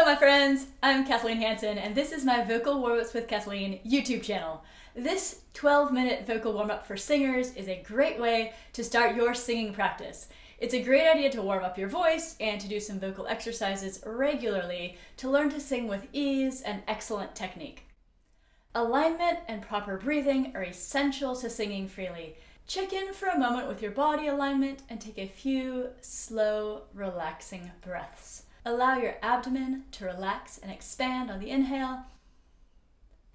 my friends, I'm Kathleen Hansen, and this is my Vocal Warmups with Kathleen YouTube channel. This 12-minute vocal warm-up for singers is a great way to start your singing practice. It's a great idea to warm up your voice and to do some vocal exercises regularly to learn to sing with ease and excellent technique. Alignment and proper breathing are essential to singing freely. Check in for a moment with your body alignment and take a few slow, relaxing breaths. Allow your abdomen to relax and expand on the inhale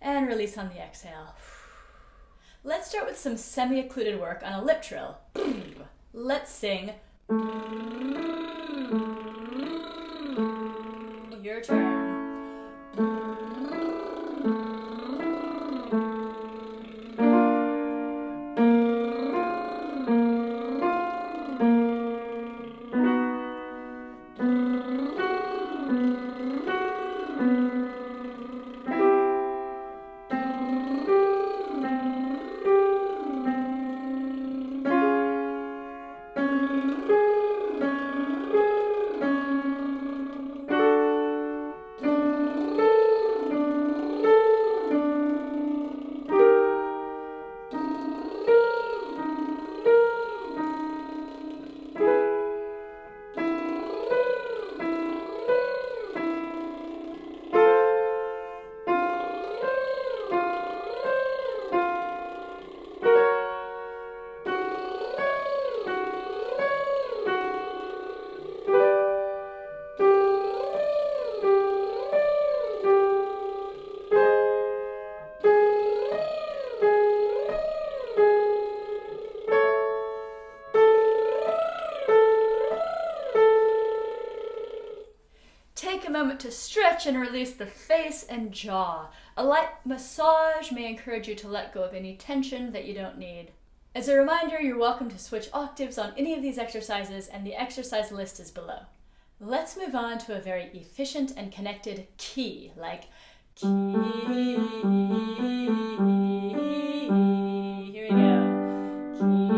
and release on the exhale. Let's start with some semi-occluded work on a lip trill. Let's sing. Your turn. Take a moment to stretch and release the face and jaw. A light massage may encourage you to let go of any tension that you don't need. As a reminder, you're welcome to switch octaves on any of these exercises, and the exercise list is below. Let's move on to a very efficient and connected key, like key. Here we go. Key.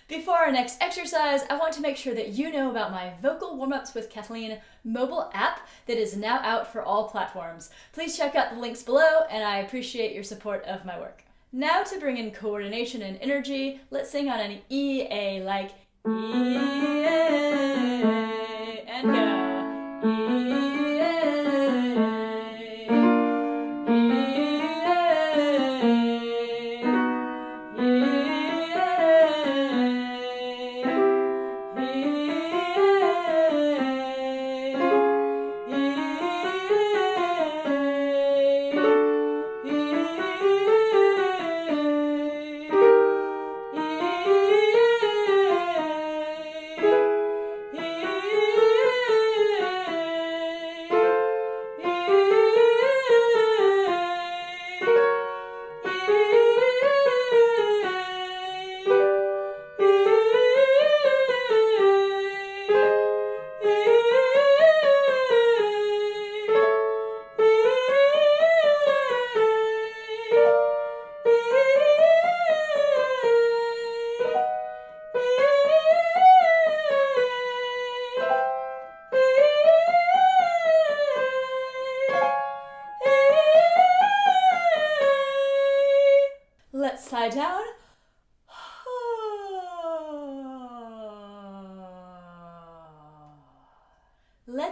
Before our next exercise, I want to make sure that you know about my Vocal Warmups with Kathleen mobile app that is now out for all platforms. Please check out the links below, and I appreciate your support of my work. Now to bring in coordination and energy, let's sing on an E-A, like E-A, and go. E-A.